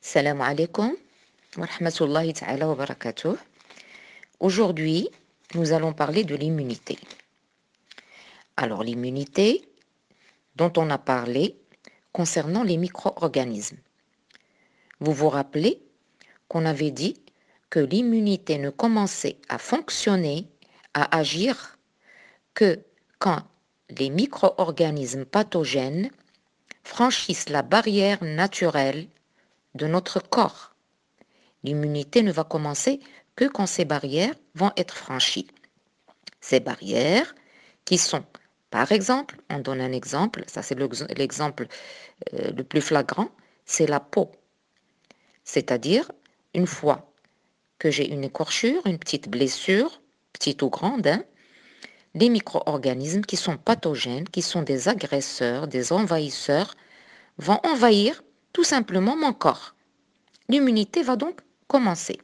Salam alaikum wa rahmatullahi ta'ala wa barakatuh. Aujourd'hui, nous allons parler de l'immunité. Alors, l'immunité dont on a parlé concernant les micro-organismes. Vous vous rappelez qu'on avait dit que l'immunité ne commençait à fonctionner, à agir, que quand les micro-organismes pathogènes franchissent la barrière naturelle de notre corps. L'immunité ne va commencer que quand ces barrières vont être franchies. Ces barrières qui sont, par exemple, on donne un exemple, ça c'est l'exemple le plus flagrant, c'est la peau. C'est-à-dire, une fois que j'ai une écorchure, une petite blessure, petite ou grande, les micro-organismes qui sont pathogènes, qui sont des agresseurs, des envahisseurs, vont envahir tout simplement mon corps. L'immunité va donc commencer.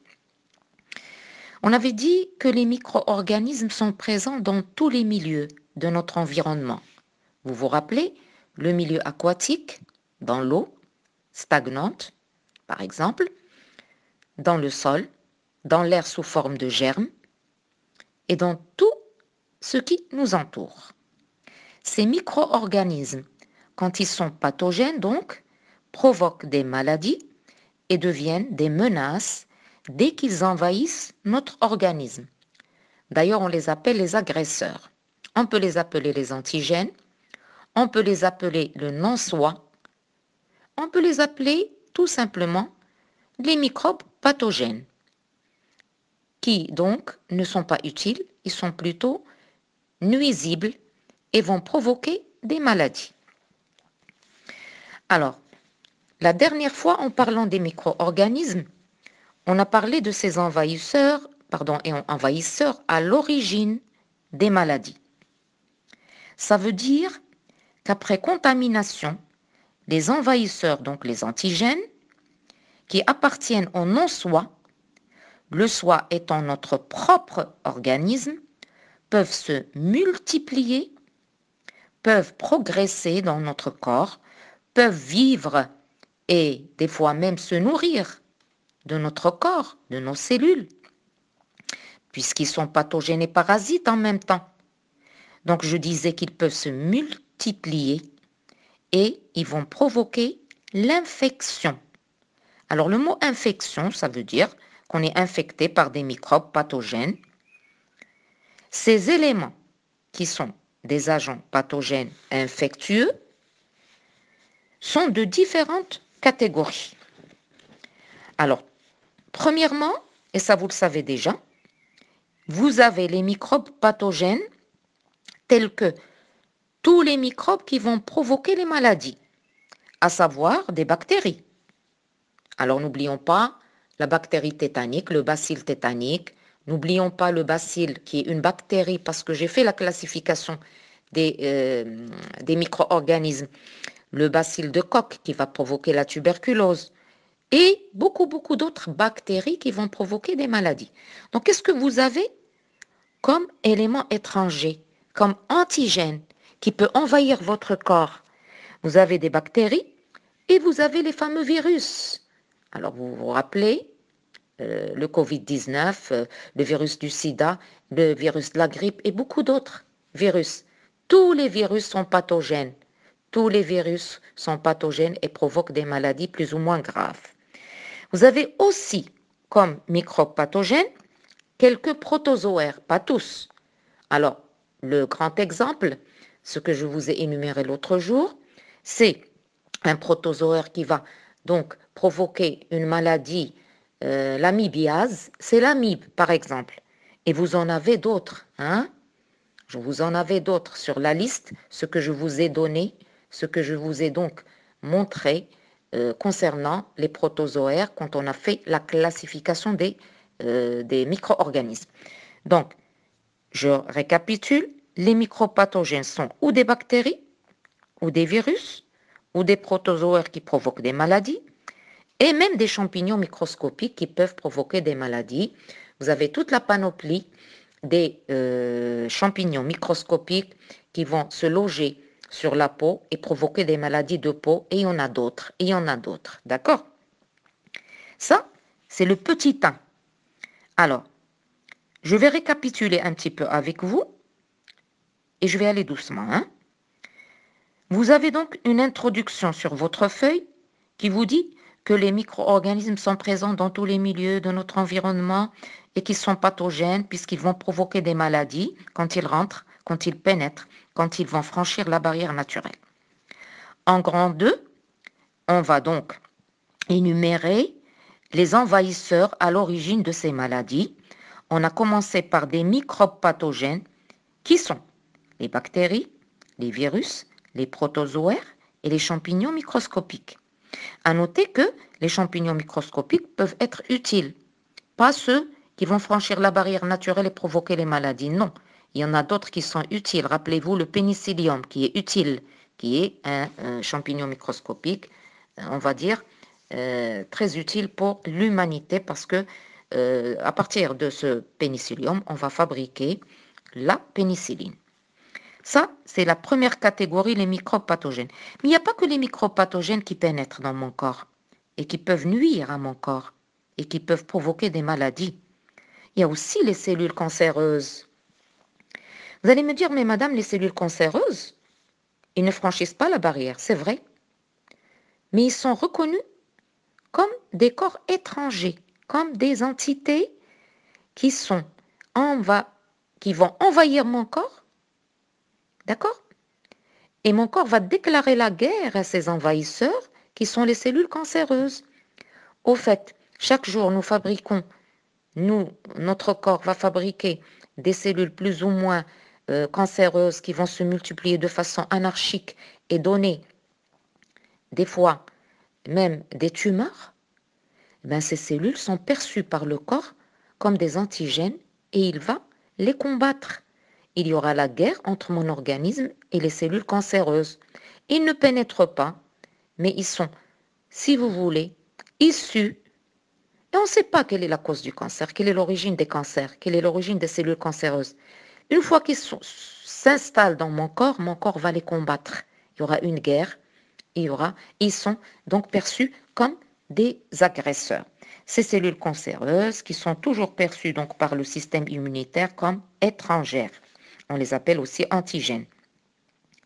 On avait dit que les micro-organismes sont présents dans tous les milieux de notre environnement. Vous vous rappelez, le milieu aquatique, dans l'eau, stagnante, par exemple, dans le sol, dans l'air sous forme de germes, et dans tout ce qui nous entoure. Ces micro-organismes, quand ils sont pathogènes donc, provoquent des maladies et deviennent des menaces dès qu'ils envahissent notre organisme. D'ailleurs, on les appelle les agresseurs. On peut les appeler les antigènes, on peut les appeler le non-soi, on peut les appeler tout simplement les microbes pathogènes, qui donc ne sont pas utiles, ils sont plutôt nuisibles et vont provoquer des maladies. Alors, la dernière fois, en parlant des micro-organismes, on a parlé de ces envahisseurs à l'origine des maladies. Ça veut dire qu'après contamination, les envahisseurs, donc les antigènes, qui appartiennent au non-soi, le soi étant notre propre organisme, peuvent se multiplier, peuvent progresser dans notre corps, peuvent vivre et des fois même se nourrir de notre corps, de nos cellules, puisqu'ils sont pathogènes et parasites en même temps. Donc je disais qu'ils peuvent se multiplier et ils vont provoquer l'infection. Alors le mot infection, ça veut dire qu'on est infecté par des microbes pathogènes. Ces éléments qui sont des agents pathogènes infectieux sont de différentes catégories. Alors, premièrement, et ça vous le savez déjà, vous avez les microbes pathogènes tels que tous les microbes qui vont provoquer les maladies, à savoir des bactéries. Alors n'oublions pas la bactérie tétanique, le bacille tétanique. N'oublions pas le bacille qui est une bactérie parce que j'ai fait la classification des micro-organismes. Le bacille de Koch qui va provoquer la tuberculose et beaucoup d'autres bactéries qui vont provoquer des maladies. Donc qu'est-ce que vous avez comme élément étranger, comme antigène qui peut envahir votre corps? Vous avez des bactéries et vous avez les fameux virus. Alors vous vous rappelez le Covid-19, le virus du sida, le virus de la grippe et beaucoup d'autres virus. Tous les virus sont pathogènes. Tous les virus sont pathogènes et provoquent des maladies plus ou moins graves. Vous avez aussi comme microbes pathogènes quelques protozoaires, pas tous. Alors, le grand exemple, ce que je vous ai énuméré l'autre jour, c'est un protozoaire qui va donc provoquer une maladie, l'amibiase, c'est l'amibe par exemple. Et vous en avez d'autres, hein? Je vous en avais d'autres sur la liste, ce que je vous ai donné, ce que je vous ai donc montré concernant les protozoaires quand on a fait la classification des micro-organismes. Donc, je récapitule, les micropathogènes sont ou des bactéries, ou des virus, ou des protozoaires qui provoquent des maladies, et même des champignons microscopiques qui peuvent provoquer des maladies. Vous avez toute la panoplie des champignons microscopiques qui vont se loger sur la peau et provoquer des maladies de peau, et il y en a d'autres, d'accord? Ça, c'est le petit 1. Alors, je vais récapituler un petit peu avec vous et je vais aller doucement. Hein. Vous avez donc une introduction sur votre feuille qui vous dit que les micro-organismes sont présents dans tous les milieux de notre environnement et qu'ils sont pathogènes puisqu'ils vont provoquer des maladies quand ils rentrent, quand ils pénètrent, quand ils vont franchir la barrière naturelle. En grand 2, on va donc énumérer les envahisseurs à l'origine de ces maladies. On a commencé par des microbes pathogènes qui sont les bactéries, les virus, les protozoaires et les champignons microscopiques. À noter que les champignons microscopiques peuvent être utiles, pas ceux qui vont franchir la barrière naturelle et provoquer les maladies. Non, il y en a d'autres qui sont utiles. Rappelez-vous le pénicillium qui est utile, qui est un champignon microscopique, on va dire, très utile pour l'humanité parce que à partir de ce pénicillium, on va fabriquer la pénicilline. Ça, c'est la première catégorie, les microbes pathogènes. Mais il n'y a pas que les microbes pathogènes qui pénètrent dans mon corps et qui peuvent nuire à mon corps et qui peuvent provoquer des maladies. Il y a aussi les cellules cancéreuses. Vous allez me dire, mais madame, les cellules cancéreuses, ils ne franchissent pas la barrière, c'est vrai. Mais ils sont reconnus comme des corps étrangers, comme des entités qui vont envahir mon corps. D'accord? Et mon corps va déclarer la guerre à ces envahisseurs qui sont les cellules cancéreuses. Au fait, chaque jour, notre corps va fabriquer des cellules plus ou moins cancéreuses qui vont se multiplier de façon anarchique et donner des fois même des tumeurs. Ces cellules sont perçues par le corps comme des antigènes et il va les combattre. Il y aura la guerre entre mon organisme et les cellules cancéreuses. Ils ne pénètrent pas, mais ils sont, si vous voulez, issus. Et on ne sait pas quelle est la cause du cancer, quelle est l'origine des cancers, quelle est l'origine des cellules cancéreuses. Une fois qu'ils s'installent dans mon corps va les combattre. Il y aura une guerre, ils sont donc perçus comme des agresseurs. Ces cellules cancéreuses qui sont toujours perçues donc par le système immunitaire comme étrangères. On les appelle aussi antigènes.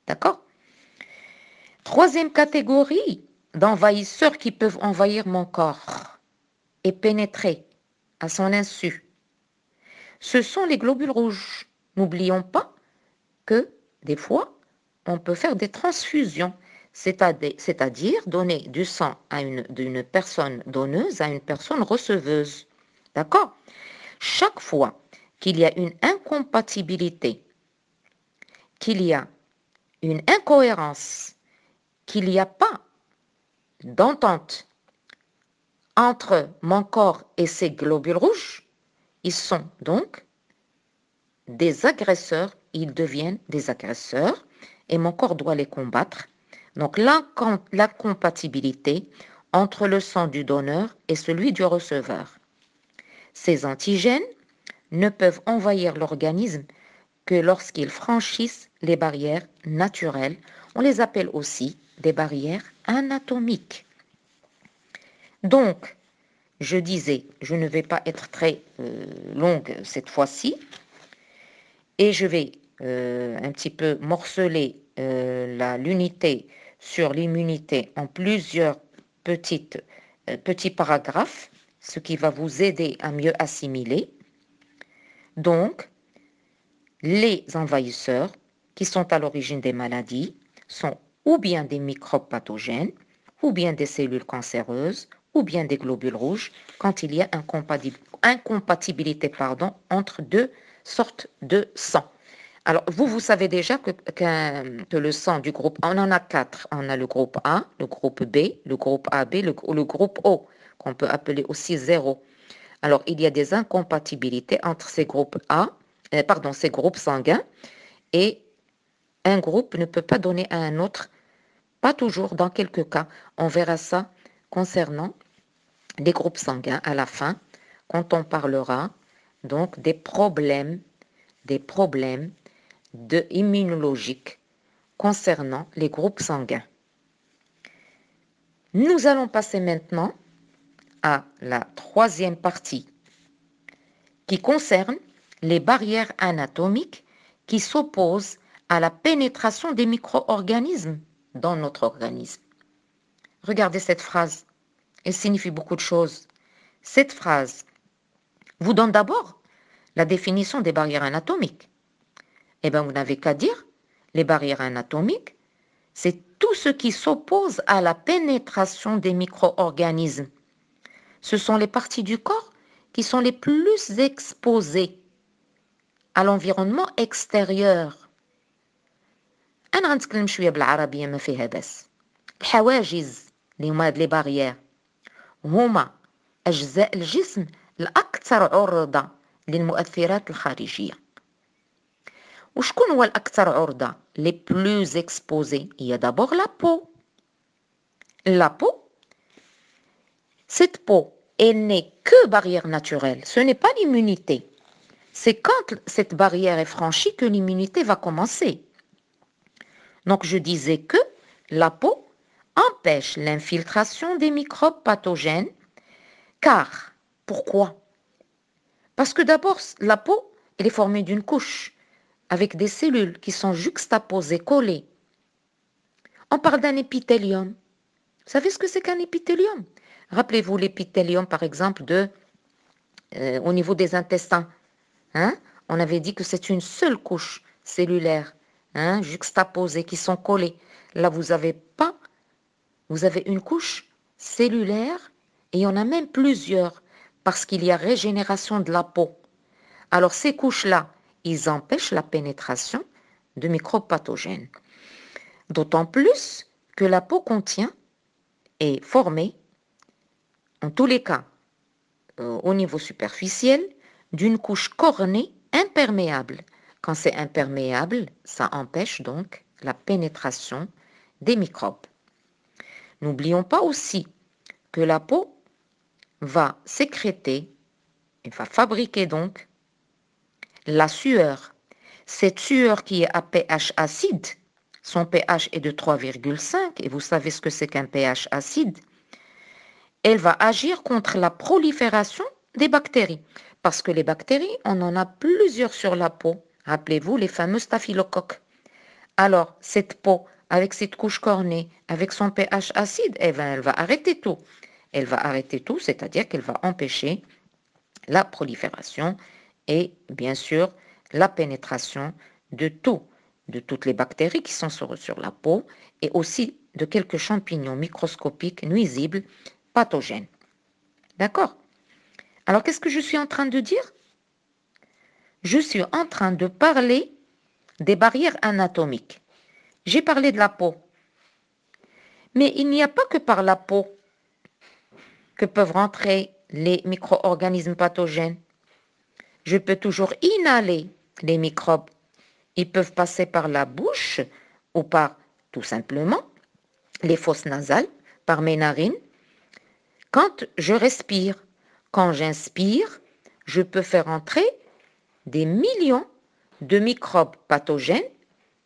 D'accord? Troisième catégorie d'envahisseurs qui peuvent envahir mon corps et pénétrer à son insu. Ce sont les globules rouges. N'oublions pas que des fois, on peut faire des transfusions, c'est-à-dire donner du sang d'une personne donneuse à une personne receveuse. D'accord? Chaque fois qu'il y a une incompatibilité, qu'il y a une incohérence, qu'il n'y a pas d'entente entre mon corps et ces globules rouges, ils sont donc des agresseurs, ils deviennent des agresseurs et mon corps doit les combattre. Donc l'incompatibilité entre le sang du donneur et celui du receveur. Ces antigènes ne peuvent envahir l'organisme que lorsqu'ils franchissent les barrières naturelles. On les appelle aussi des barrières anatomiques. Donc, je disais, je ne vais pas être très longue cette fois-ci, et je vais un petit peu morceler l'unité sur l'immunité en plusieurs petits paragraphes, ce qui va vous aider à mieux assimiler. Donc, les envahisseurs qui sont à l'origine des maladies sont ou bien des microbes pathogènes, ou bien des cellules cancéreuses, ou bien des globules rouges, quand il y a incompatibilité entre deux sortes de sang. Alors, vous savez déjà que le sang du groupe, on en a 4. On a le groupe A, le groupe B, le groupe AB, le groupe O, qu'on peut appeler aussi 0. Alors, il y a des incompatibilités entre ces groupes ces groupes sanguins, et un groupe ne peut pas donner à un autre, pas toujours, dans quelques cas. On verra ça concernant les groupes sanguins à la fin, quand on parlera donc des problèmes immunologiques concernant les groupes sanguins. Nous allons passer maintenant à la troisième partie qui concerne les barrières anatomiques qui s'opposent à la pénétration des micro-organismes dans notre organisme. Regardez cette phrase, elle signifie beaucoup de choses. Cette phrase vous donne d'abord la définition des barrières anatomiques. Eh bien, vous n'avez qu'à dire, les barrières anatomiques, c'est tout ce qui s'oppose à la pénétration des micro-organismes. Ce sont les parties du corps qui sont les plus exposées à l'environnement extérieur. أنا غنتكلم شوية بالعربية ما فيها بس. الحواجز اللي هما هاد لي باريير هما أجزاء الجسم الأكثر عرضة للمؤثرات الخارجية. وشكون هو الأكثر عرضة؟ Les plus exposés. Il y a d'abord la peau. La peau, cette peau, elle n'est que barrière naturelle. Ce n'est pas l'immunité. C'est quand cette barrière est franchie que l'immunité va commencer. Donc je disais que la peau empêche l'infiltration des microbes pathogènes. Car, pourquoi? Parce que d'abord, la peau, elle est formée d'une couche avec des cellules qui sont juxtaposées, collées. On parle d'un épithélium. Vous savez ce que c'est qu'un épithélium? Rappelez-vous l'épithélium, par exemple, au niveau des intestins. Hein? On avait dit que c'est une seule couche cellulaire, juxtaposée, qui sont collées. Là, vous avez une couche cellulaire et il y en a même plusieurs parce qu'il y a régénération de la peau. Alors, ces couches-là, ils empêchent la pénétration de microbes pathogènes. D'autant plus que la peau est formée, en tous les cas, au niveau superficiel, d'une couche cornée imperméable. Quand c'est imperméable, ça empêche donc la pénétration des microbes. N'oublions pas aussi que la peau va sécréter et va fabriquer donc la sueur. Cette sueur qui est à pH acide, son pH est de 3,5 et vous savez ce que c'est qu'un pH acide, elle va agir contre la prolifération des bactéries. Parce que les bactéries, on en a plusieurs sur la peau. Rappelez-vous les fameux staphylocoques. Alors, cette peau, avec cette couche cornée, avec son pH acide, elle va arrêter tout. Elle va arrêter tout, c'est-à-dire qu'elle va empêcher la prolifération et, bien sûr, la pénétration de toutes les bactéries qui sont sur la peau et aussi de quelques champignons microscopiques nuisibles pathogènes. D'accord? Alors, qu'est-ce que je suis en train de dire? Je suis en train de parler des barrières anatomiques. J'ai parlé de la peau. Mais il n'y a pas que par la peau que peuvent rentrer les micro-organismes pathogènes. Je peux toujours inhaler les microbes. Ils peuvent passer par la bouche ou par, tout simplement, les fosses nasales, par mes narines. Quand je respire, quand j'inspire, je peux faire entrer des millions de microbes pathogènes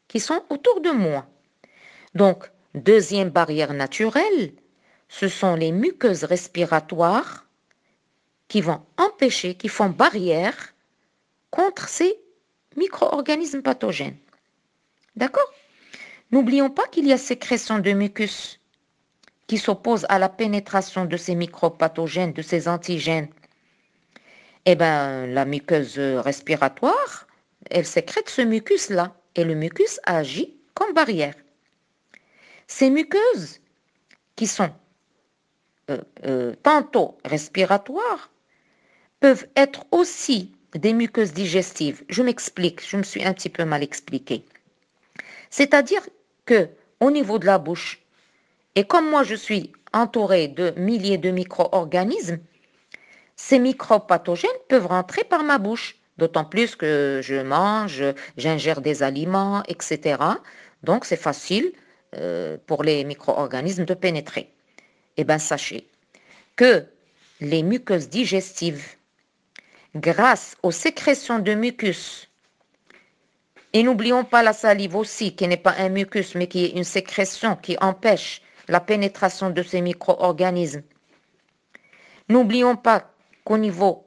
qui sont autour de moi. Donc, deuxième barrière naturelle, ce sont les muqueuses respiratoires qui vont empêcher, qui font barrière contre ces micro-organismes pathogènes. D'accord? N'oublions pas qu'il y a sécrétion de mucus qui s'oppose à la pénétration de ces microbes pathogènes, de ces antigènes. Eh bien, la muqueuse respiratoire, elle sécrète ce mucus-là et le mucus agit comme barrière. Ces muqueuses qui sont tantôt respiratoires peuvent être aussi des muqueuses digestives. Je m'explique, je me suis un petit peu mal expliquée. C'est-à-dire que au niveau de la bouche, et comme moi je suis entourée de milliers de micro-organismes, ces microbes pathogènes peuvent rentrer par ma bouche, d'autant plus que je mange, j'ingère des aliments, etc. Donc c'est facile pour les micro-organismes de pénétrer. Eh bien sachez que les muqueuses digestives, grâce aux sécrétions de mucus, et n'oublions pas la salive aussi, qui n'est pas un mucus, mais qui est une sécrétion qui empêche la pénétration de ces micro-organismes. N'oublions pas qu'au niveau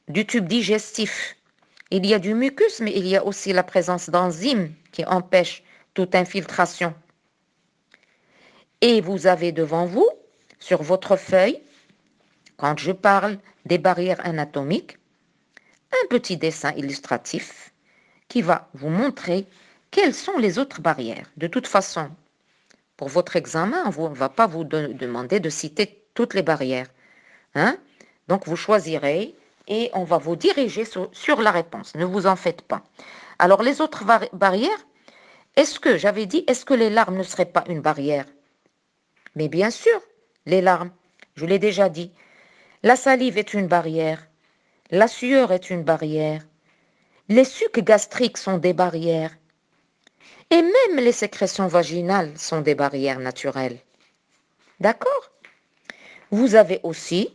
du tube digestif, il y a du mucus, mais il y a aussi la présence d'enzymes qui empêchent toute infiltration. Et vous avez devant vous, sur votre feuille, quand je parle des barrières anatomiques, un petit dessin illustratif qui va vous montrer quelles sont les autres barrières. De toute façon, pour votre examen, on ne va pas vous demander de citer toutes les barrières. Hein? Donc, vous choisirez et on va vous diriger sur la réponse. Ne vous en faites pas. Alors, les autres barrières, est-ce que les larmes ne seraient pas une barrière? Mais bien sûr, les larmes, je l'ai déjà dit. La salive est une barrière. La sueur est une barrière. Les sucs gastriques sont des barrières. Et même les sécrétions vaginales sont des barrières naturelles. D'accord? Vous avez aussi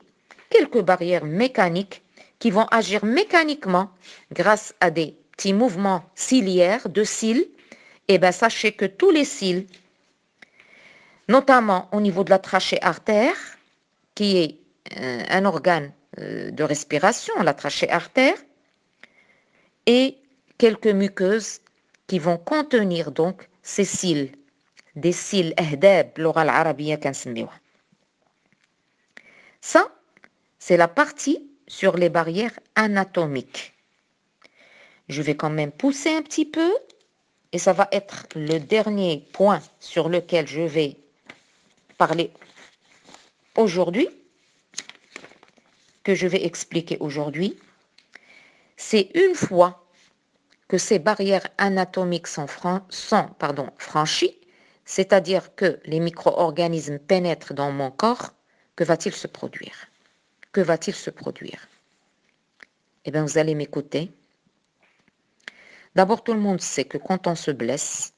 quelques barrières mécaniques qui vont agir mécaniquement grâce à des petits mouvements ciliaires de cils. Eh bien, sachez que tous les cils, notamment au niveau de la trachée artère, qui est un organe de respiration, la trachée artère, et quelques muqueuses qui vont contenir donc ces cils, des cils اهداب باللغة العربية كنسميوها. Ça, c'est la partie sur les barrières anatomiques. Je vais quand même pousser un petit peu et ça va être le dernier point sur lequel je vais parler aujourd'hui, que je vais expliquer aujourd'hui. C'est une fois que ces barrières anatomiques sont franchies, c'est-à-dire que les micro-organismes pénètrent dans mon corps, que va-t-il se produire? Que va-t-il se produire? Eh bien, vous allez m'écouter. D'abord, tout le monde sait que quand on se blesse,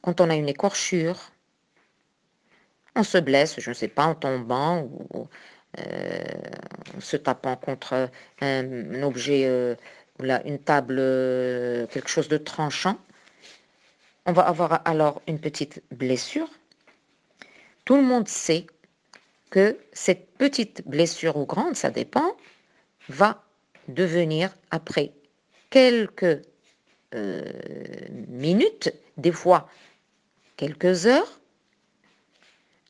quand on a une écorchure, on se blesse, je ne sais pas, en tombant ou en se tapant contre un objet, une table, quelque chose de tranchant. On va avoir alors une petite blessure. Tout le monde sait que cette petite blessure ou grande, ça dépend, va devenir après quelques minutes, des fois quelques heures,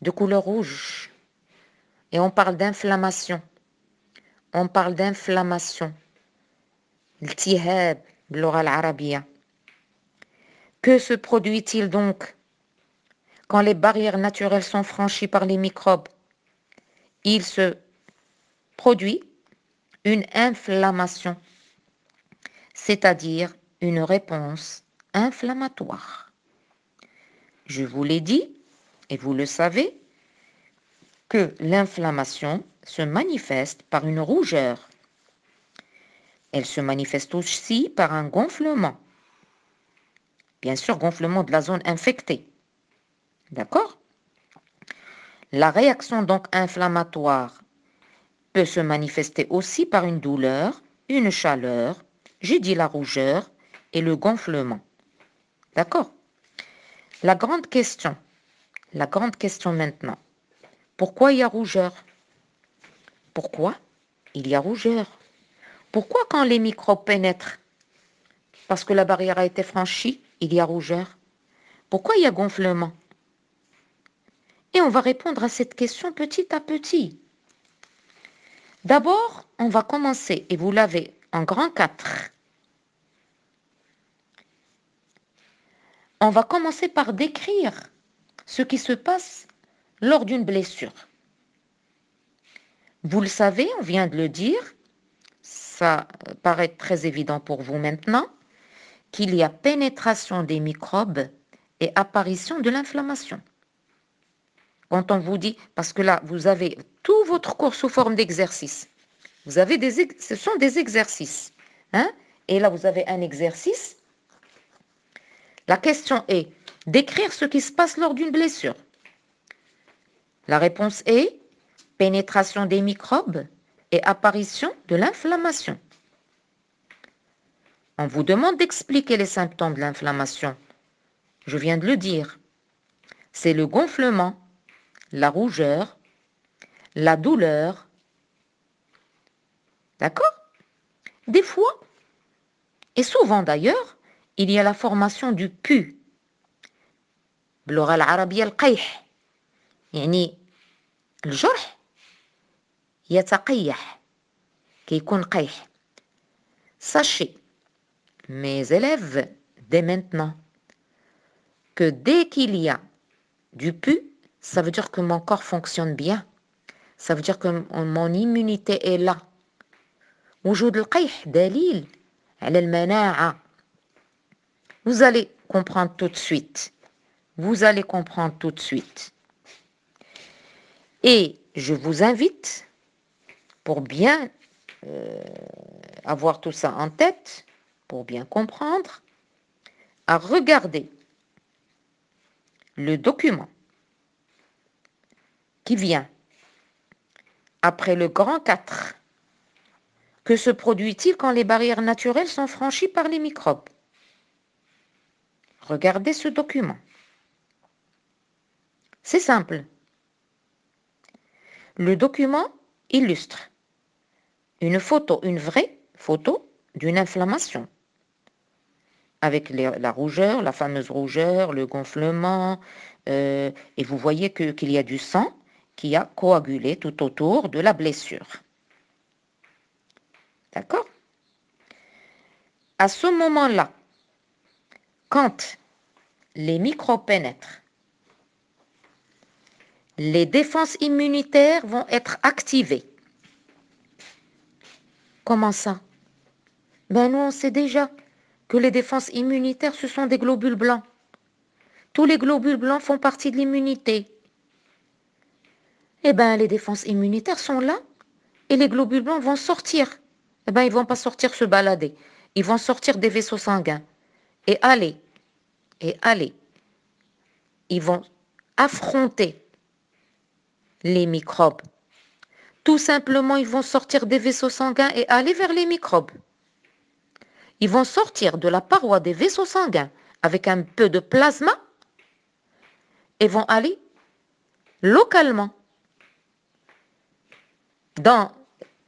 de couleur rouge. Et on parle d'inflammation. On parle d'inflammation. التهاب باللغة العربية. Que se produit-il donc quand les barrières naturelles sont franchies par les microbes? Il se produit une inflammation, c'est-à-dire une réponse inflammatoire. Je vous l'ai dit, et vous le savez, que l'inflammation se manifeste par une rougeur. Elle se manifeste aussi par un gonflement. Bien sûr, gonflement de la zone infectée. D'accord? La réaction donc inflammatoire peut se manifester aussi par une douleur, une chaleur, j'ai dit la rougeur et le gonflement. D'accord? La grande question maintenant, pourquoi il y a rougeur? Pourquoi il y a rougeur? Pourquoi quand les microbes pénètrent, parce que la barrière a été franchie, il y a rougeur? Pourquoi il y a gonflement? Et on va répondre à cette question petit à petit. D'abord, on va commencer, et vous l'avez en grand 4. On va commencer par décrire ce qui se passe lors d'une blessure. Vous le savez, on vient de le dire, ça paraît très évident pour vous maintenant, qu'il y a pénétration des microbes et apparition de l'inflammation. Quand on vous dit, parce que là, vous avez tout votre cours sous forme d'exercice. Vous avez ce sont des exercices. Hein? Et là, vous avez un exercice. La question est d'écrire ce qui se passe lors d'une blessure. La réponse est pénétration des microbes et apparition de l'inflammation. On vous demande d'expliquer les symptômes de l'inflammation. Je viens de le dire. C'est le gonflement, la rougeur, la douleur D'accord? Des fois, et souvent d'ailleurs, il y a la formation du pu. باللغة العربية القيح. يعني الجرح يتقيح كيكون قيح. Sachez, mes élèves, dès maintenant, que dès qu'il y a du pu, ça veut dire que mon corps fonctionne bien. Ça veut dire que mon immunité est là. وجود القيح دليل على المناعة. Vous allez comprendre tout de suite. Vous allez comprendre tout de suite. Et je vous invite, pour bien avoir tout ça en tête, pour bien comprendre, à regarder le document qui vient après le grand 4. Que se produit-il quand les barrières naturelles sont franchies par les microbes? Regardez ce document. C'est simple. Le document illustre une photo, une vraie photo d'une inflammation. Avec la rougeur, la fameuse rougeur, le gonflement, et vous voyez qu'il y a du sang qui a coagulé tout autour de la blessure. D'accord? À ce moment-là, quand les microbes pénètrent, les défenses immunitaires vont être activées. Comment ça? Ben nous, on sait déjà que les défenses immunitaires, ce sont des globules blancs. Tous les globules blancs font partie de l'immunité. Eh bien, les défenses immunitaires sont là et les globules blancs vont sortir. Eh bien, ils ne vont pas sortir se balader. Ils vont sortir des vaisseaux sanguins et aller. Ils vont affronter les microbes. Tout simplement, ils vont sortir des vaisseaux sanguins et aller vers les microbes. Ils vont sortir de la paroi des vaisseaux sanguins avec un peu de plasma et vont aller localement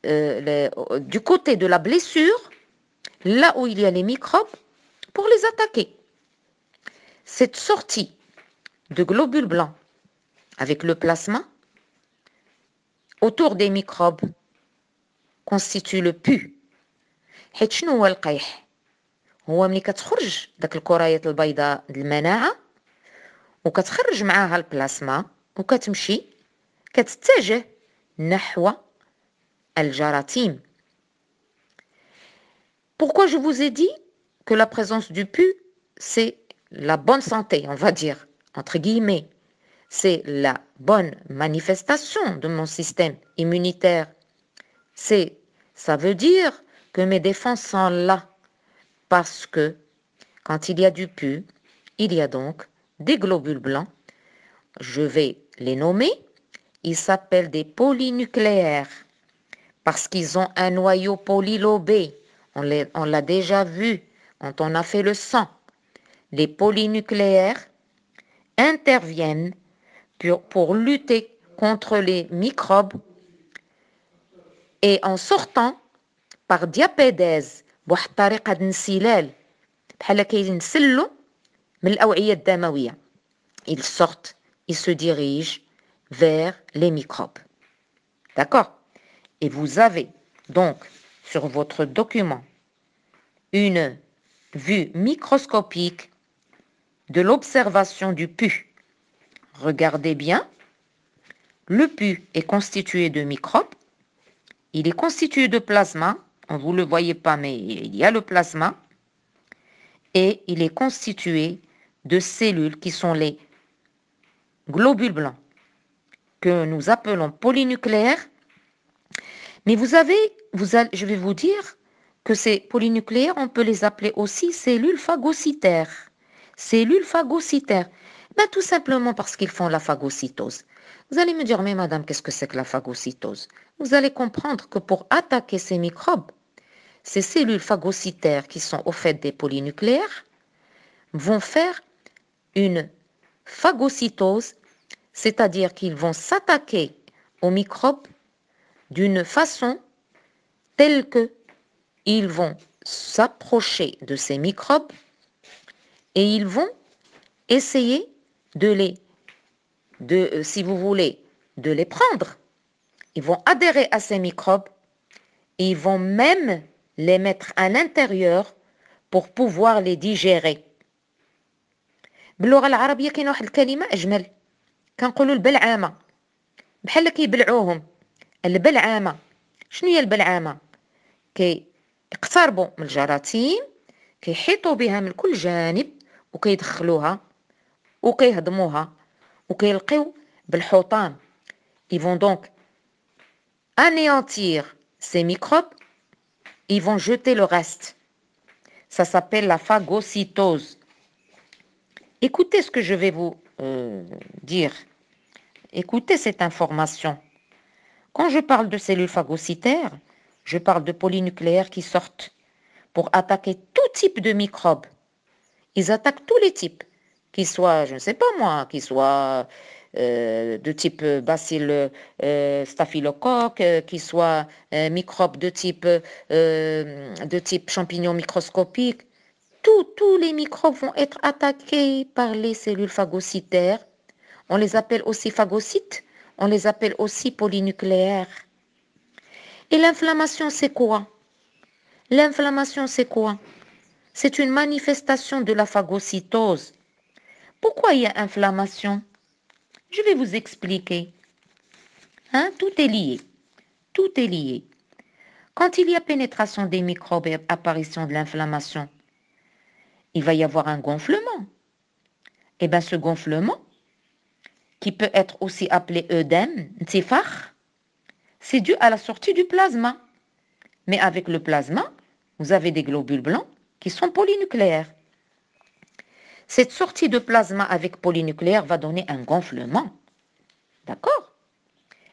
du côté de la blessure, là où il y a les microbes, pour les attaquer. Cette sortie de globules blancs avec le plasma autour des microbes constitue le pu. حيت شنو هو القيح؟ هو ملي كتخرج داك الكريات البيضاء المناعة وكتخرج معاها البلاسما وكتمشي كتتجه نحو الجراثيم. Pourquoi je vous ai dit que la présence du pu, c'est la bonne santé, on va dire, entre guillemets. C'est la bonne manifestation de mon système immunitaire. Ça veut dire que mes défenses sont là parce que quand il y a du pu, il y a donc des globules blancs. Je vais les nommer. Ils s'appellent des polynucléaires parce qu'ils ont un noyau polylobé. On l'a déjà vu quand on a fait le sang. Les polynucléaires interviennent pour lutter contre les microbes et en sortant par diapédèse بواحد الطريقة د انسلال بحال كينسلوا من الأوعية الدموية. Ils sortent, ils se dirigent vers les microbes. D'accord? Et vous avez donc sur votre document une vue microscopique de l'observation du pu. Regardez bien, le pu est constitué de microbes, il est constitué de plasma, vous ne le voyez pas mais il y a le plasma, et il est constitué de cellules qui sont les globules blancs, que nous appelons polynucléaires. Mais je vais vous dire que ces polynucléaires, on peut les appeler aussi cellules phagocytaires. Cellules phagocytaires, ben, tout simplement parce qu'ils font la phagocytose. Vous allez me dire, mais madame, qu'est-ce que c'est que la phagocytose? Vous allez comprendre que pour attaquer ces microbes, ces cellules phagocytaires qui sont au fait des polynucléaires vont faire une phagocytose, c'est-à-dire qu'ils vont s'attaquer aux microbes d'une façon tels que ils vont s'approcher de ces microbes et ils vont essayer si vous voulez, de les prendre. Ils vont adhérer à ces microbes et ils vont même les mettre à l'intérieur pour pouvoir les digérer. باللغة العربية كاين واحد الكلمة أجمل كنقولوا البلعامة بحال كيبلعوهم البلعامة. شنو هي البلعامة؟ كيقتربوا من الجراثيم كيحيطوا بها من كل جانب وكيدخلوها وكيهضموها وكيلقيو بالحطام. Ils vont donc anéantir ces microbes, ils vont jeter le reste. Ça s'appelle la phagocytose. Écoutez ce que je vais vous dire. Écoutez cette information. Quand je parle de cellules phagocytaires, je parle de polynucléaires qui sortent pour attaquer tout type de microbes. Ils attaquent tous les types, qu'ils soient, je ne sais pas moi, qu'ils soient de type bacille staphylocoque, qu'ils soient microbes de type champignon microscopique. Tous les microbes vont être attaqués par les cellules phagocytaires. On les appelle aussi phagocytes, on les appelle aussi polynucléaires. Et l'inflammation, c'est quoi? L'inflammation, c'est quoi? C'est une manifestation de la phagocytose. Pourquoi il y a inflammation? Je vais vous expliquer. Tout est lié. Tout est lié. Quand il y a pénétration des microbes et apparition de l'inflammation, il va y avoir un gonflement. Et bien ce gonflement, qui peut être aussi appelé œdème, ntifakh, c'est dû à la sortie du plasma. Mais avec le plasma, vous avez des globules blancs qui sont polynucléaires. Cette sortie de plasma avec polynucléaire va donner un gonflement. D'accord?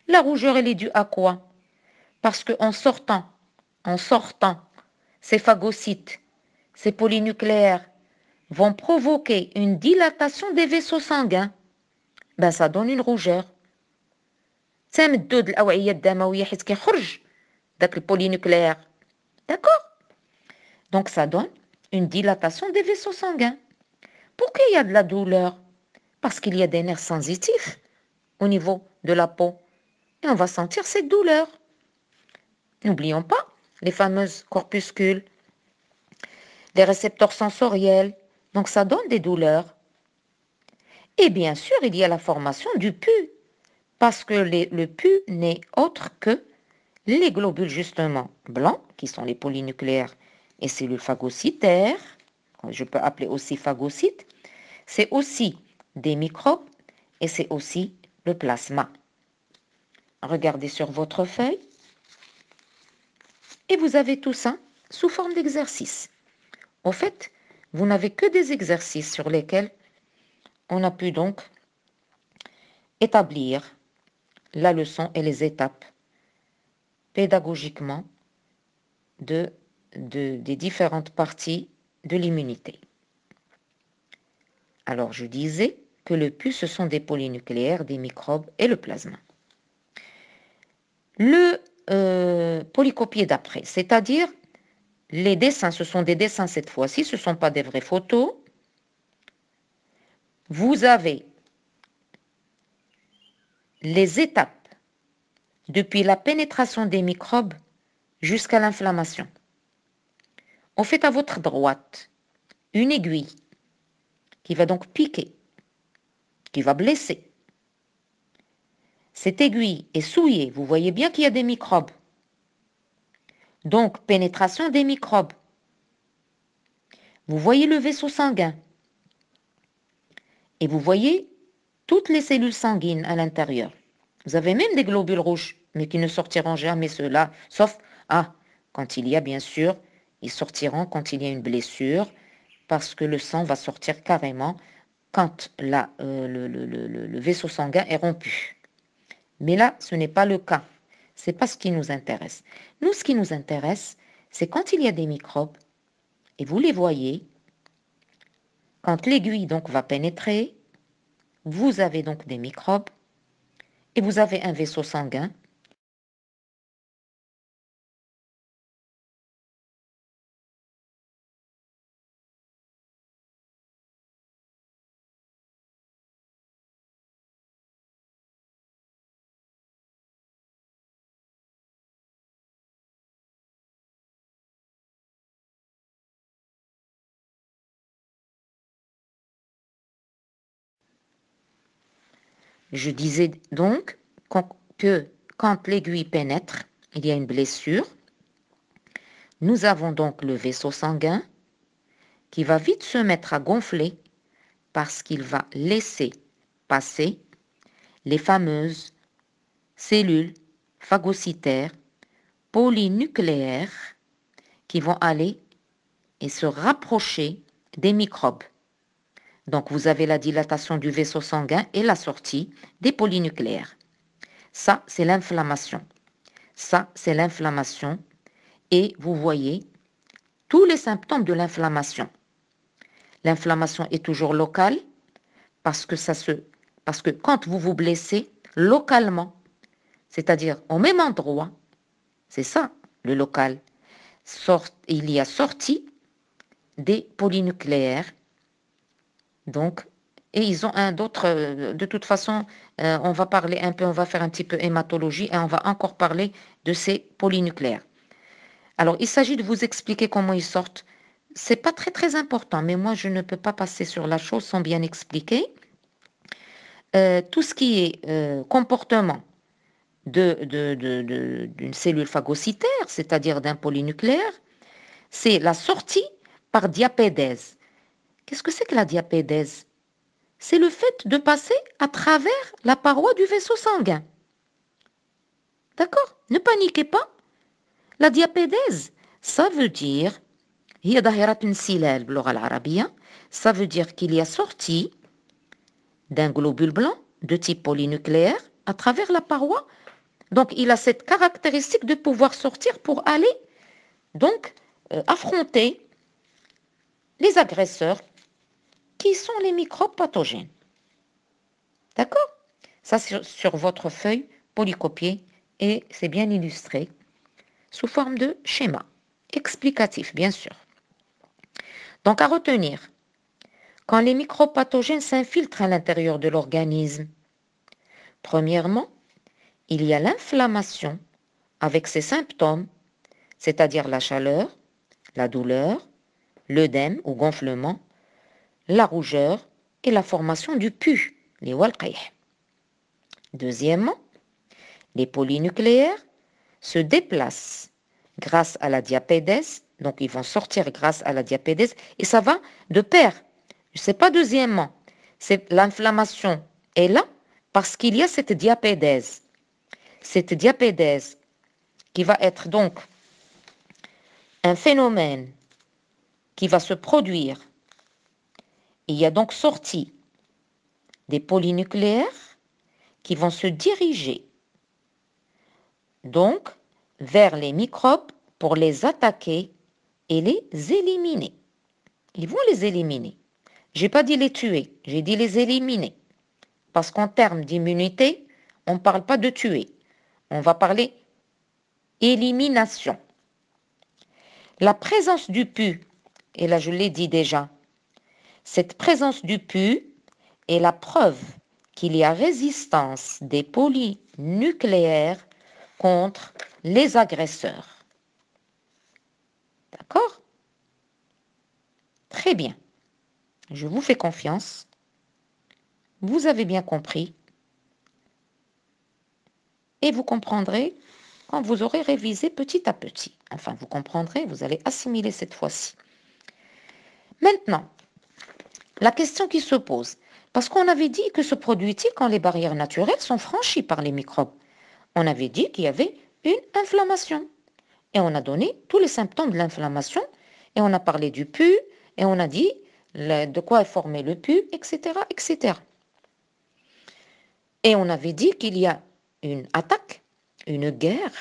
La rougeur, elle est due à quoi? Parce qu'en sortant, ces phagocytes, ces polynucléaires vont provoquer une dilatation des vaisseaux sanguins. Ben, ça donne une rougeur. تمدد الأوعية الدموية حيت كيخرج داك البولينوكليير. D'accord? Donc ça donne une dilatation des vaisseaux sanguins. Pourquoi il y a de la douleur? Parce qu'il y a des nerfs sensitifs au niveau de la peau. Et on va sentir cette douleur. N'oublions pas les fameuses corpuscules, les récepteurs sensoriels. Donc ça donne des douleurs. Et bien sûr, il y a la formation du pus. Parce que le pus n'est autre que les globules justement blancs, qui sont les polynucléaires et cellules phagocytaires, je peux appeler aussi phagocytes, c'est aussi des microbes et c'est aussi le plasma. Regardez sur votre feuille et vous avez tout ça sous forme d'exercice. Au fait, vous n'avez que des exercices sur lesquels on a pu donc établir la leçon et les étapes pédagogiquement des différentes parties de l'immunité. Alors, je disais que le pus, ce sont des polynucléaires, des microbes et le plasma. Le polycopier d'après, c'est-à-dire les dessins, ce sont des dessins cette fois-ci, ce ne sont pas des vraies photos. Vous avez les étapes depuis la pénétration des microbes jusqu'à l'inflammation. On fait à votre droite une aiguille qui va donc piquer, qui va blesser. Cette aiguille est souillée, vous voyez bien qu'il y a des microbes. Donc, pénétration des microbes. Vous voyez le vaisseau sanguin. Et vous voyez toutes les cellules sanguines à l'intérieur. Vous avez même des globules rouges, mais qui ne sortiront jamais ceux-là, sauf, quand il y a bien sûr, ils sortiront quand il y a une blessure, parce que le sang va sortir carrément quand le vaisseau sanguin est rompu. Mais là, ce n'est pas le cas. Ce n'est pas ce qui nous intéresse. Nous, ce qui nous intéresse, c'est quand il y a des microbes, et vous les voyez, quand l'aiguille donc va pénétrer, vous avez donc des microbes, et vous avez un vaisseau sanguin Je disais donc que quand l'aiguille pénètre, il y a une blessure. Nous avons donc le vaisseau sanguin qui va vite se mettre à gonfler parce qu'il va laisser passer les fameuses cellules phagocytaires polynucléaires qui vont aller et se rapprocher des microbes. Donc vous avez la dilatation du vaisseau sanguin et la sortie des polynucléaires. Ça, c'est l'inflammation. Ça, c'est l'inflammation. Et vous voyez tous les symptômes de l'inflammation. L'inflammation est toujours locale parce que quand vous vous blessez localement, c'est-à-dire au même endroit, c'est ça le local, il y a sortie des polynucléaires. Donc, et ils ont de toute façon, on va parler un peu, on va faire un petit peu hématologie et on va encore parler de ces polynucléaires. Alors, il s'agit de vous expliquer comment ils sortent. C'est pas très très important, mais moi je ne peux pas passer sur la chose sans bien expliquer. Tout ce qui est comportement d'une cellule phagocytaire, c'est-à-dire d'un polynucléaire, c'est la sortie par diapédèse. Qu'est-ce que c'est que la diapédèse? C'est le fait de passer à travers la paroi du vaisseau sanguin. D'accord? Ne paniquez pas. La diapédèse, ça veut dire, ça veut dire qu'il y a sortie d'un globule blanc de type polynucléaire à travers la paroi. Donc, il a cette caractéristique de pouvoir sortir pour aller donc affronter les agresseurs qui sont les microbes pathogènes. D'accord? Ça, sur votre feuille polycopiée et c'est bien illustré sous forme de schéma explicatif, bien sûr. Donc, à retenir, quand les microbes pathogènes s'infiltrent à l'intérieur de l'organisme, premièrement, il y a l'inflammation avec ses symptômes, c'est-à-dire la chaleur, la douleur, l'œdème ou gonflement, la rougeur et la formation du pus, les walqih. Deuxièmement, les polynucléaires se déplacent grâce à la diapédèse, donc ils vont sortir grâce à la diapédèse, et ça va de pair. Ce n'est pas deuxièmement, c'est l'inflammation est là parce qu'il y a cette diapédèse. Cette diapédèse qui va être donc un phénomène qui va se produire. Il y a donc sorti des polynucléaires qui vont se diriger donc vers les microbes pour les attaquer et les éliminer. Ils vont les éliminer. Je n'ai pas dit les tuer, j'ai dit les éliminer. Parce qu'en termes d'immunité, on ne parle pas de tuer. On va parler élimination. La présence du pus, et là je l'ai dit déjà, cette présence du pus est la preuve qu'il y a résistance des polynucléaires contre les agresseurs. D'accord? Très bien. Je vous fais confiance. Vous avez bien compris. Et vous comprendrez quand vous aurez révisé petit à petit. Enfin, vous comprendrez, vous allez assimiler cette fois-ci. Maintenant, la question qui se pose, parce qu'on avait dit que se produit-il quand les barrières naturelles sont franchies par les microbes? On avait dit qu'il y avait une inflammation. Et on a donné tous les symptômes de l'inflammation. Et on a parlé du pus. Et on a dit de quoi est formé le pus, etc., etc. Et on avait dit qu'il y a une attaque, une guerre,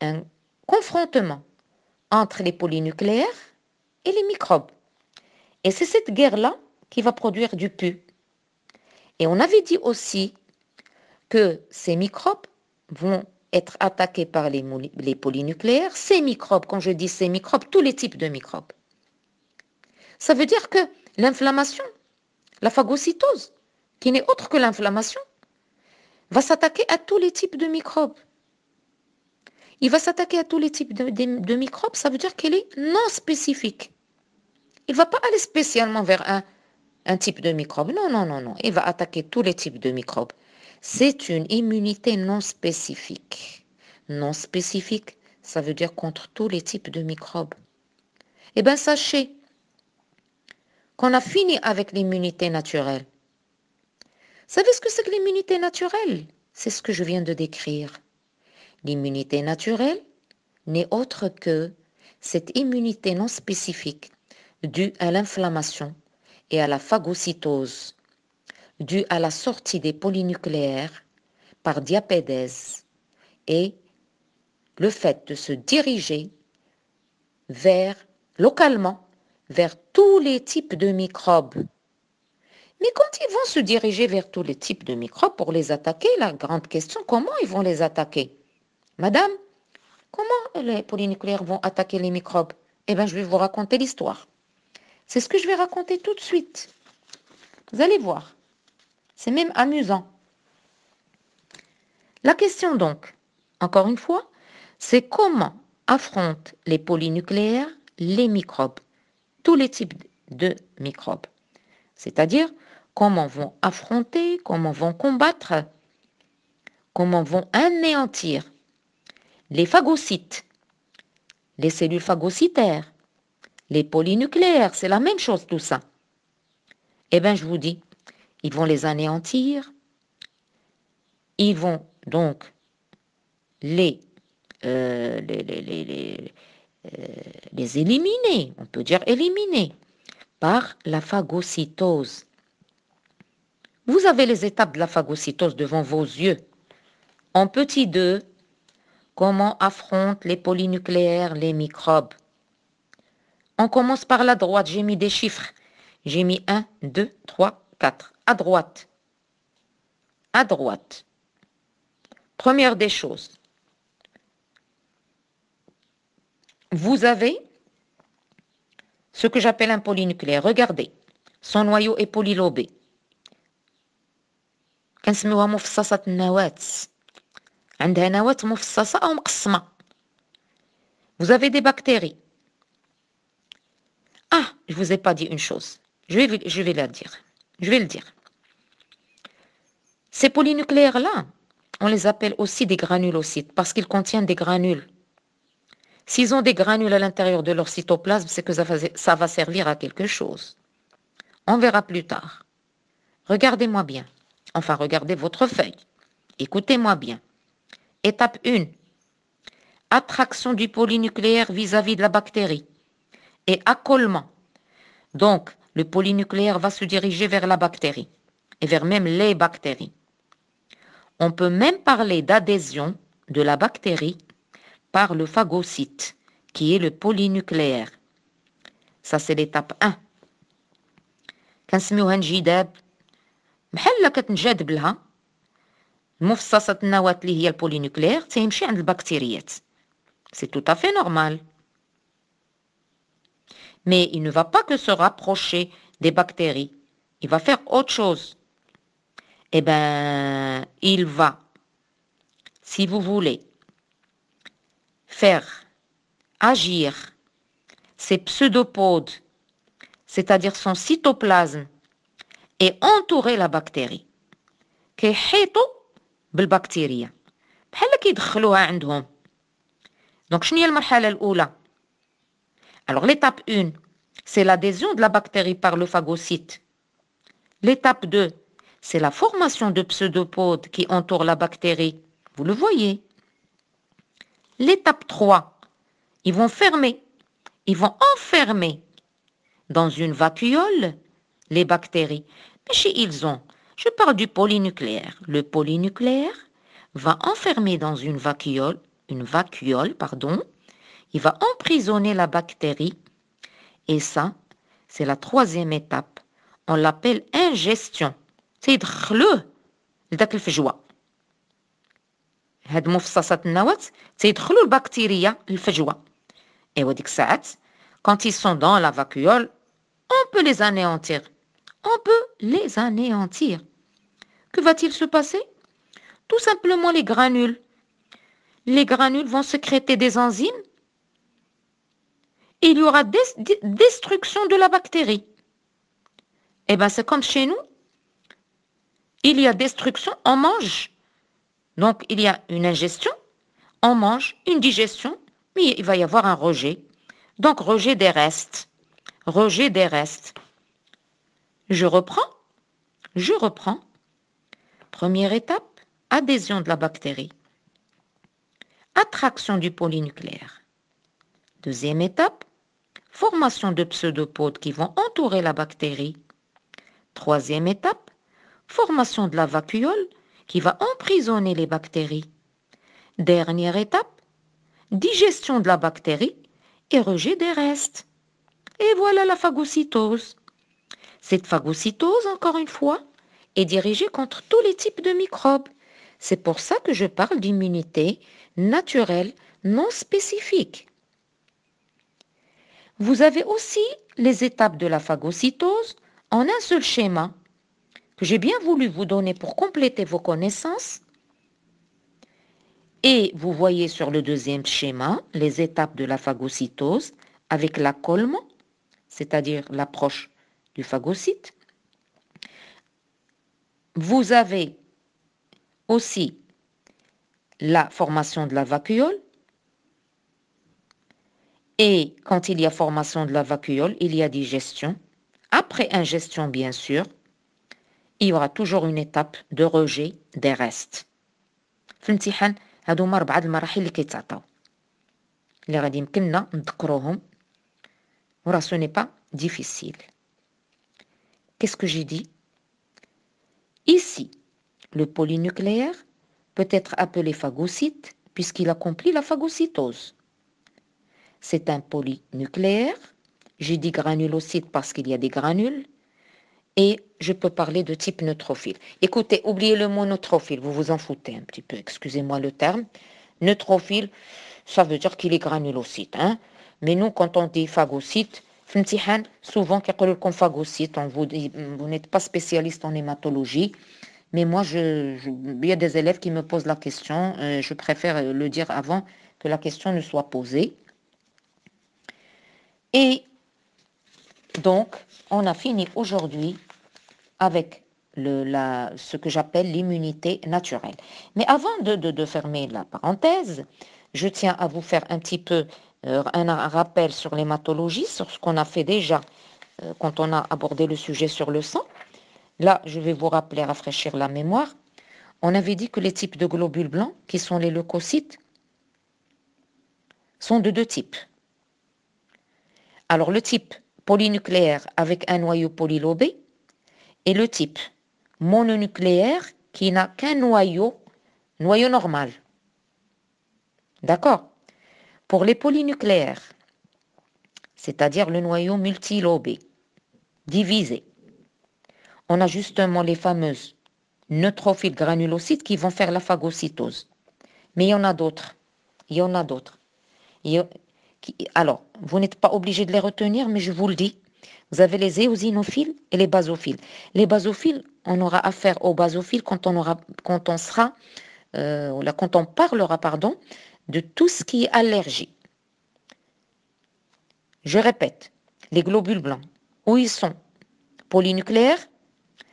un confrontement entre les polynucléaires et les microbes. Et c'est cette guerre-là qui va produire du pus. Et on avait dit aussi que ces microbes vont être attaqués par les polynucléaires. Ces microbes, quand je dis ces microbes, tous les types de microbes. Ça veut dire que l'inflammation, la phagocytose, qui n'est autre que l'inflammation, va s'attaquer à tous les types de microbes. Il va s'attaquer à tous les types de microbes, ça veut dire qu'il est non spécifique. Il ne va pas aller spécialement vers un un type de microbe. Non, non, non, non. Il va attaquer tous les types de microbes. C'est une immunité non spécifique. Non spécifique, ça veut dire contre tous les types de microbes. Eh bien, sachez qu'on a fini avec l'immunité naturelle. Savez ce que c'est que l'immunité naturelle? C'est ce que je viens de décrire. L'immunité naturelle n'est autre que cette immunité non spécifique due à l'inflammation et à la phagocytose, due à la sortie des polynucléaires par diapédèse et le fait de se diriger localement vers tous les types de microbes. Mais quand ils vont se diriger vers tous les types de microbes pour les attaquer, la grande question, comment ils vont les attaquer? Madame, comment les polynucléaires vont attaquer les microbes? Eh bien, je vais vous raconter l'histoire. C'est ce que je vais raconter tout de suite. Vous allez voir. C'est même amusant. La question donc, encore une fois, c'est comment affrontent les polynucléaires les microbes, tous les types de microbes. C'est-à-dire, comment vont affronter, comment vont combattre, comment vont anéantir les phagocytes, les cellules phagocytaires, les polynucléaires, c'est la même chose tout ça. Eh bien, je vous dis, ils vont les anéantir, ils vont donc les éliminer, on peut dire éliminer, par la phagocytose. Vous avez les étapes de la phagocytose devant vos yeux. En petit 2, comment affrontent les polynucléaires les microbes? On commence par la droite, j'ai mis des chiffres. J'ai mis 1, 2, 3, 4. À droite. À droite. Première des choses. Vous avez ce que j'appelle un polynucléaire. Regardez, son noyau est polylobé. كنسميوها مفصصة النواة. عندها نواة مفصصة أو مقسمة. Vous avez des bactéries. Ah, je vous ai pas dit une chose. Je vais la dire. Je vais le dire. Ces polynucléaires-là, on les appelle aussi des granulocytes parce qu'ils contiennent des granules. S'ils ont des granules à l'intérieur de leur cytoplasme, c'est que ça va servir à quelque chose. On verra plus tard. Regardez-moi bien. Enfin, regardez votre feuille. Écoutez-moi bien. Étape 1. Attraction du polynucléaire vis-à-vis de la bactérie et accolement. Donc, le polynucléaire va se diriger vers la bactérie et vers même les bactéries. On peut même parler d'adhésion de la bactérie par le phagocyte, qui est le polynucléaire. Ça, c'est l'étape 1. كنسميوها انجذاب بحال كتنجذب لها مفصصة النواة اللي هي البولينوكلير تيمشي عند البكتيريات. C'est tout à fait normal. Mais il ne va pas que se rapprocher des bactéries. Il va faire autre chose. Eh bien, il va, si vous voulez, faire agir ces pseudopodes, c'est-à-dire son cytoplasme, et entourer la bactérie. كيحيطوا بالبكتيريا بحال كيدخلوها عندهم. Donc, شنو هي المرحلة الأولى? Alors, l'étape 1, c'est l'adhésion de la bactérie par le phagocyte. L'étape 2, c'est la formation de pseudopodes qui entourent la bactérie. Vous le voyez. L'étape 3, ils vont enfermer dans une vacuole les bactéries. Mais je parle du polynucléaire. Le polynucléaire va enfermer dans une vacuole, il va emprisonner la bactérie. Et ça, c'est la troisième étape. On l'appelle ingestion. تيدخلوه لذاك الفجوة. هاد مفصصات النواة تيدخلوا البكتيريا الفجوة. Et وديك الساعات, quand ils sont dans la vacuole, on peut les anéantir. On peut les anéantir. Que va-t-il se passer? Tout simplement les granules. Les granules vont sécréter des enzymes. Il y aura destruction de la bactérie. Eh bien, c'est comme chez nous. Il y a destruction, on mange. Donc, il y a une ingestion, on mange, une digestion, mais il va y avoir un rejet. Donc, rejet des restes. Rejet des restes. Je reprends. Première étape, adhésion de la bactérie. Attraction du polynucléaire. Deuxième étape, formation de pseudopodes qui vont entourer la bactérie. Troisième étape, formation de la vacuole qui va emprisonner les bactéries. Dernière étape, digestion de la bactérie et rejet des restes. Et voilà la phagocytose. Cette phagocytose, encore une fois, est dirigée contre tous les types de microbes. C'est pour ça que je parle d'immunité naturelle non spécifique. Vous avez aussi les étapes de la phagocytose en un seul schéma que j'ai bien voulu vous donner pour compléter vos connaissances. Et vous voyez sur le deuxième schéma les étapes de la phagocytose avec l'accolement, c'est-à-dire l'approche du phagocyte. Vous avez aussi la formation de la vacuole. Et quand il y a formation de la vacuole, il y a digestion. Après ingestion, bien sûr, il y aura toujours une étape de rejet des restes. في الامتحان هادو هما 4 المراحل اللي كيتعطاو اللي غادي يمكننا نذكروهم وراه ce n'est pas difficile. Qu'est-ce que j'ai dit? Ici, le polynucléaire peut être appelé phagocyte puisqu'il accomplit la phagocytose. C'est un polynucléaire. J'ai dit granulocyte parce qu'il y a des granules. Et je peux parler de type neutrophile. Écoutez, oubliez le mot neutrophile, vous vous en foutez un petit peu, excusez-moi le terme. Neutrophile, ça veut dire qu'il est granulocyte. Hein? Mais nous, quand on dit phagocyte, souvent, quand on phagocyte, vous n'êtes pas spécialiste en hématologie, mais moi, il y a des élèves qui me posent la question, je préfère le dire avant que la question ne soit posée. Et donc, on a fini aujourd'hui avec ce que j'appelle l'immunité naturelle. Mais avant de fermer la parenthèse, je tiens à vous faire un petit peu un rappel sur l'hématologie, sur ce qu'on a fait déjà quand on a abordé le sujet sur le sang. Là, je vais vous rappeler, rafraîchir la mémoire. On avait dit que les types de globules blancs, qui sont les leucocytes, sont de deux types. Alors, le type polynucléaire avec un noyau polylobé, et le type mononucléaire qui n'a qu'un noyau normal. D'accord? Pour les polynucléaires, c'est-à-dire le noyau multilobé, divisé, on a justement les fameuses neutrophiles granulocytes qui vont faire la phagocytose. Mais il y en a d'autres. Alors, vous n'êtes pas obligé de les retenir, mais je vous le dis. Vous avez les éosinophiles et les basophiles. Les basophiles, on aura affaire aux basophiles quand on parlera, de tout ce qui est allergie. Je répète, les globules blancs, où ils sont polynucléaires,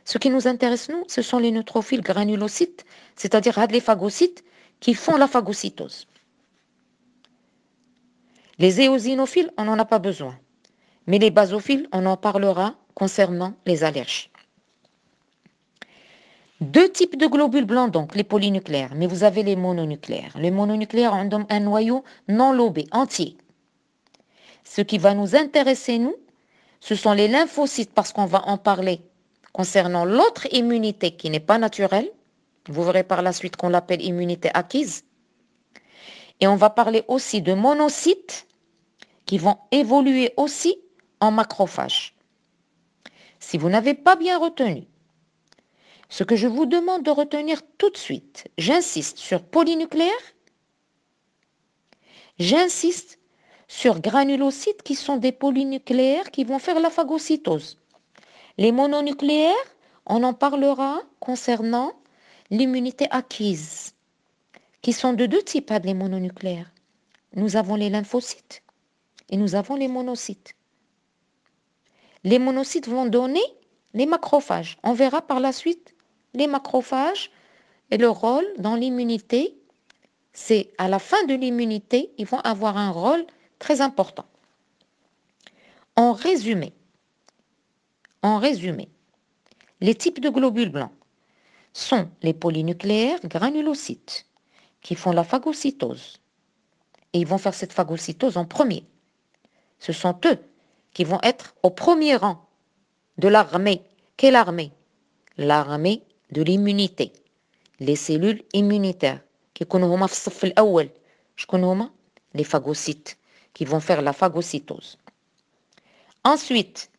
ce qui nous intéresse, nous, ce sont les neutrophiles granulocytes, c'est-à-dire les phagocytes qui font la phagocytose. Les éosinophiles, on n'en a pas besoin. Mais les basophiles, on en parlera concernant les allergies. Deux types de globules blancs, donc, les polynucléaires, mais vous avez les mononucléaires. Les mononucléaires ont un noyau non lobé, entier. Ce qui va nous intéresser, nous, ce sont les lymphocytes, parce qu'on va en parler concernant l'autre immunité qui n'est pas naturelle. Vous verrez par la suite qu'on l'appelle immunité acquise. Et on va parler aussi de monocytes qui vont évoluer aussi en macrophages. Si vous n'avez pas bien retenu, ce que je vous demande de retenir tout de suite, j'insiste sur polynucléaire, j'insiste sur granulocytes qui sont des polynucléaires qui vont faire la phagocytose. Les mononucléaires, on en parlera concernant l'immunité acquise, qui sont de deux types, les mononucléaires. Nous avons les lymphocytes et nous avons les monocytes. Les monocytes vont donner les macrophages. On verra par la suite les macrophages et leur rôle dans l'immunité. C'est à la fin de l'immunité, ils vont avoir un rôle très important. En résumé, les types de globules blancs sont les polynucléaires granulocytes qui font la phagocytose. Et ils vont faire cette phagocytose en premier. Ce sont eux qui vont être au premier rang de l'armée. Quelle armée? L'armée de l'immunité. Les cellules immunitaires. Les phagocytes qui vont faire la phagocytose. Ensuite,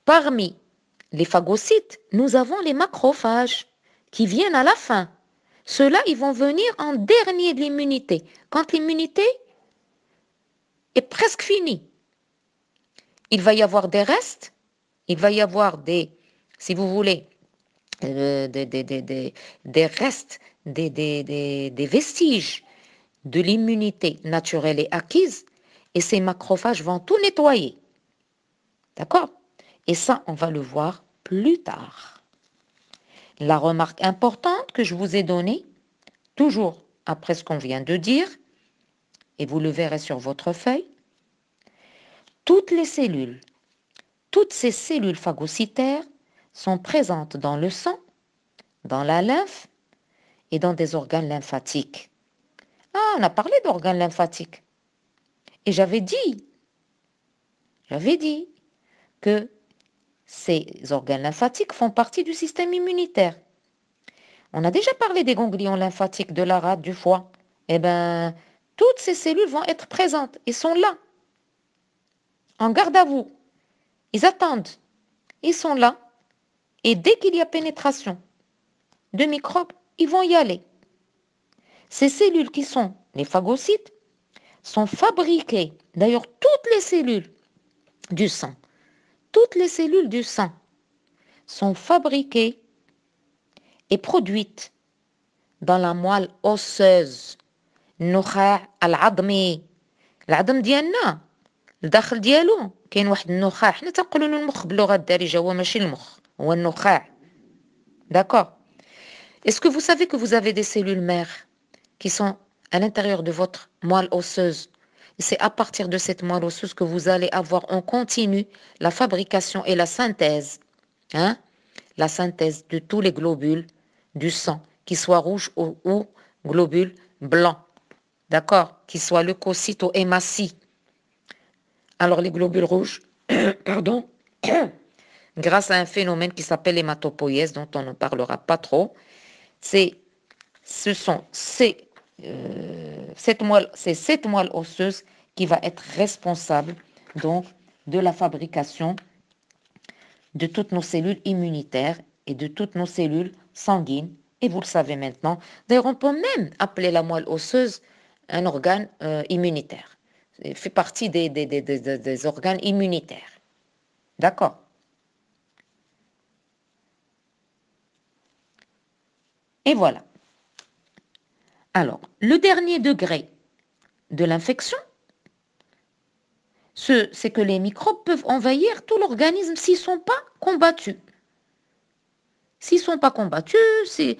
parmi les phagocytes, nous avons les macrophages qui viennent à la fin. Ceux-là, ils vont venir en dernier de l'immunité, quand l'immunité est presque finie. Il va y avoir des restes, il va y avoir des, si vous voulez, des restes, des vestiges de l'immunité naturelle et acquise, et ces macrophages vont tout nettoyer. D'accord? Et ça, on va le voir plus tard. La remarque importante que je vous ai donnée, toujours après ce qu'on vient de dire, et vous le verrez sur votre feuille, toutes ces cellules phagocytaires sont présentes dans le sang, dans la lymphe et dans des organes lymphatiques. Ah, on a parlé d'organes lymphatiques. Et j'avais dit que ces organes lymphatiques font partie du système immunitaire. On a déjà parlé des ganglions lymphatiques, de la rate, du foie. Eh bien, toutes ces cellules vont être présentes. Ils sont là, en garde à vous. Ils attendent. Ils sont là. Et dès qu'il y a pénétration de microbes, ils vont y aller. Ces cellules qui sont les phagocytes sont fabriquées, d'ailleurs toutes les cellules du sang, sont fabriquées et produites dans la moelle osseuse. النخاع العظمي العظم ديالنا الداخل ديالو كاين واحد النخاع حنا تنقولوا له المخ باللغه الدارجه هو ماشي المخ هو النخاع. D'accord? Est-ce que vous savez que vous avez des cellules mères qui sont à l'intérieur de votre moelle osseuse? Et c'est à partir de cette moelle osseuse que vous allez avoir en continu la fabrication et la synthèse. La synthèse de tous les globules du sang, qu'ils soient rouges ou globules blancs. D'accord? Qu'ils soient leucocytes ou hématies. Alors les globules rouges, pardon, grâce à un phénomène qui s'appelle l'hématopoïèse, dont on ne parlera pas trop, c'est cette moelle osseuse qui va être responsable donc de la fabrication de toutes nos cellules immunitaires et de toutes nos cellules sanguines. Et vous le savez maintenant. D'ailleurs, on peut même appeler la moelle osseuse un organe immunitaire. Il fait partie des organes immunitaires. D'accord? Et voilà. Alors, le dernier degré de l'infection, c'est que les microbes peuvent envahir tout l'organisme s'ils ne sont pas combattus. S'ils ne sont pas combattus, s'il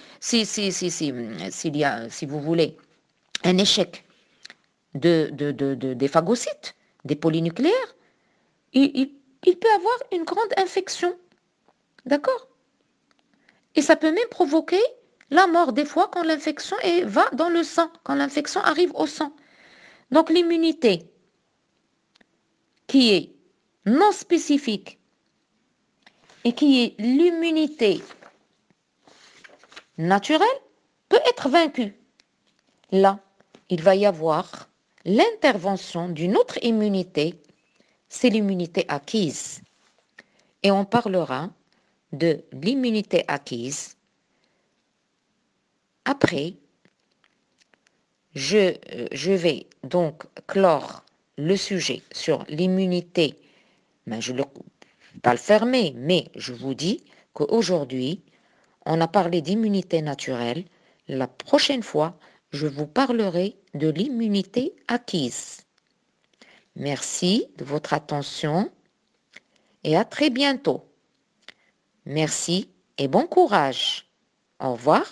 y a, si vous voulez, un échec des phagocytes, des polynucléaires, il peut avoir une grande infection. D'accord? Et ça peut même provoquer la mort des fois quand l'infection va dans le sang, quand l'infection arrive au sang. Donc l'immunité qui est non spécifique et qui est l'immunité naturelle peut être vaincue. Là, il va y avoir l'intervention d'une autre immunité, c'est l'immunité acquise. Et on parlera de l'immunité acquise. Après, je vais donc clore le sujet sur l'immunité. Mais je ne vais pas le fermer, mais je vous dis qu'aujourd'hui, on a parlé d'immunité naturelle. La prochaine fois, je vous parlerai de l'immunité acquise. Merci de votre attention et à très bientôt. Merci et bon courage. Au revoir.